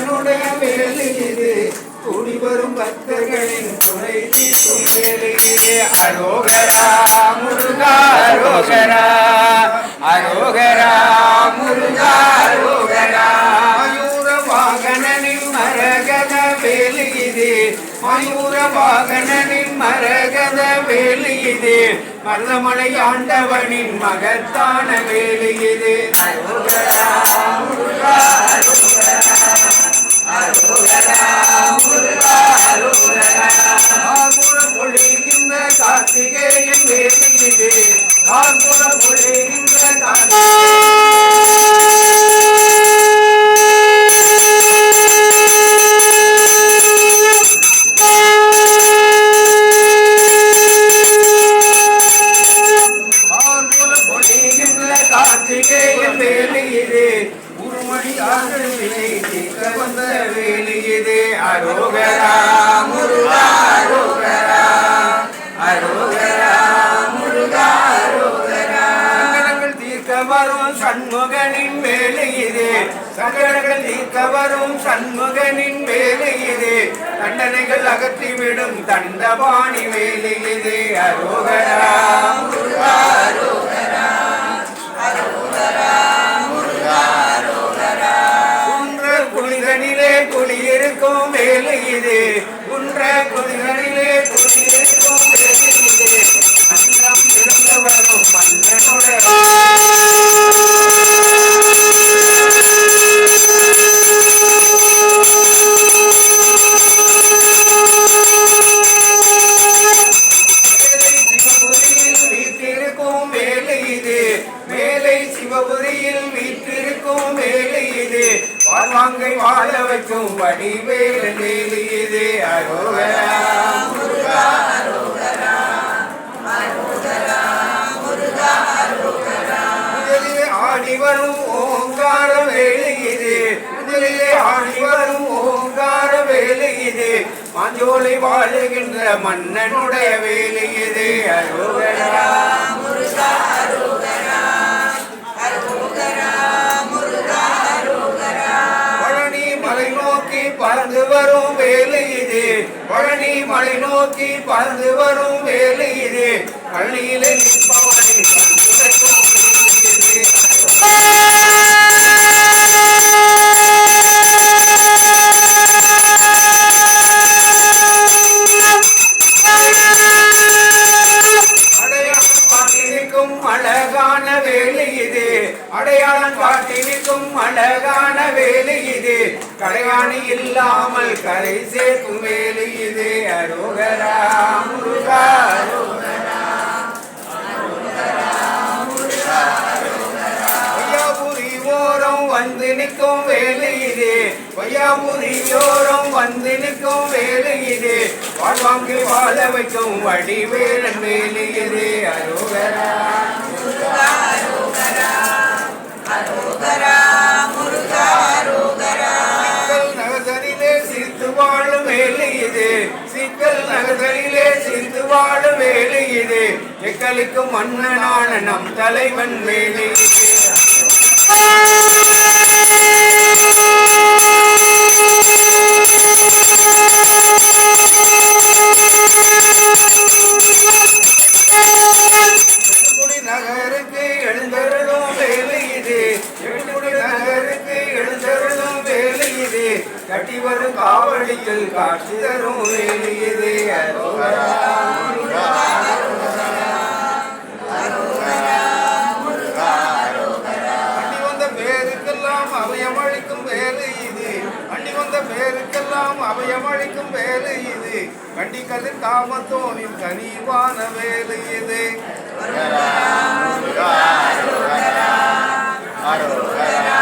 மன்னனுடைய வேலை இது கூடி வரும் பக்தர்களின் குறை தீர்க்கும் வேலை இது அரோகரா முருகா அரோகரா அரோகரா முருகா அரோகரா மயூர வாகனனின் மரகத வேலை இது மயூர வாகனனின் மரகத வேலை இது மருதமலை ஆண்டவனின் மகத்தான வேலை இது அரோகரா முருகா அரோகரா அரோகரா முருகா அரோகரா ஆகுலம் பொழிகின்ற கார்த்திகேயன் வேலை இது ஆகுலம் பொழிகின்ற கார்த்திகேயன் வேலை இது உருமணி ஆகல் வினை தீர்க்க வந்த வேலை இது அரோகரா முருகா அரோகரா அரோகரா முருகா அரோகரா சங்கடங்கள் தீர்க்க வரும் சண்முகனின் வேலை இது சங்கடங்கள் தீர்க்க வரும் சண்முகனின் வேலை இது தண்டனைகள் அகற்றிவிடும் தண்டபாணி வேலை இது அரோகரா முருகா அரோகரா குளியிருக்கும் வேலை இது குன்ற குதிரனிலே குளியிருக்கும் வேலை இது மன்றம் திறந்த வரும் மன்னனுடைய வீட்டிருக்கும் வேலை இது மேலை சிவபுரியில் வீட்டிருக்கும் வேலை இது வாழ்வாங்கை வாழ வைக்கும் வடிவேல் வேலை இது அரோகரா முருகா அரோகரா அரோகரா முருகா அரோகரா முதலிலே ஆடி வரும் ஓங்கார வேலை இது முதலிலே ஆடி வரும் ஓங்கார வேலை இது மாஞ்சோலை வாழுகின்ற மன்னனுடைய வேலை இது அரோகரா முருகா அரோகரா அரோகரா முருகா அரோகரா பழனி மலை நோக்கி பறந்து வரும் வேலை இது பழனி மலை நோக்கி பறந்து வரும் வேலை இது பழனியிலே நிற்பவனை கண்டுரைக்கும் வேலை இது அழகான வேலை இது அடையாளம் காட்டி நிற்கும் அழகான வேலை இது கடையாணி இல்லாமல் கரை சேர்க்கும் வேலை இது அரோகரா முருகா அரோகரா அரோகரா முருகா அரோகரா வையாபுரி ஓரம் வந்து நிற்கும் வேலை இது வையாபுரி ஓரம் வந்து நிற்கும் வேலை இது வாழ்வாங்கு வாழ வைக்கும் வடிவேலன் வேலை இது அரோகரா முருகா அரோகரா அரோகரா முருகா அரோகரா சிக்கல் நகரிலே சிரித்து வாழும் வேலை இது சிக்கல் நகரிலே சிரித்து வாழும் வேலை இது எக்களிக்கும் மன்னனான நம் தலைவன் வேலை இது நகருக்கு எழுந்தருளும் வேலை இது நகருக்கு எழுந்தருளும் வேலை இது கட்டி வரும் காவடியில் காட்சி தரும் வேலை இது அரோகரா முருகா அரோகரா அரோகரா முருகா அரோகரா அண்டி வந்த பேருக்கெல்லாம் அபயமளிக்கும் வேலை இது அண்டி வந்த பேருக்கெல்லாம் அபயமளிக்கும் வேலை இது கண்டி கதிர் காமத்தோனின் கனிவான வேலை இது அரோகரா முருகா அரோகரா அரோகரா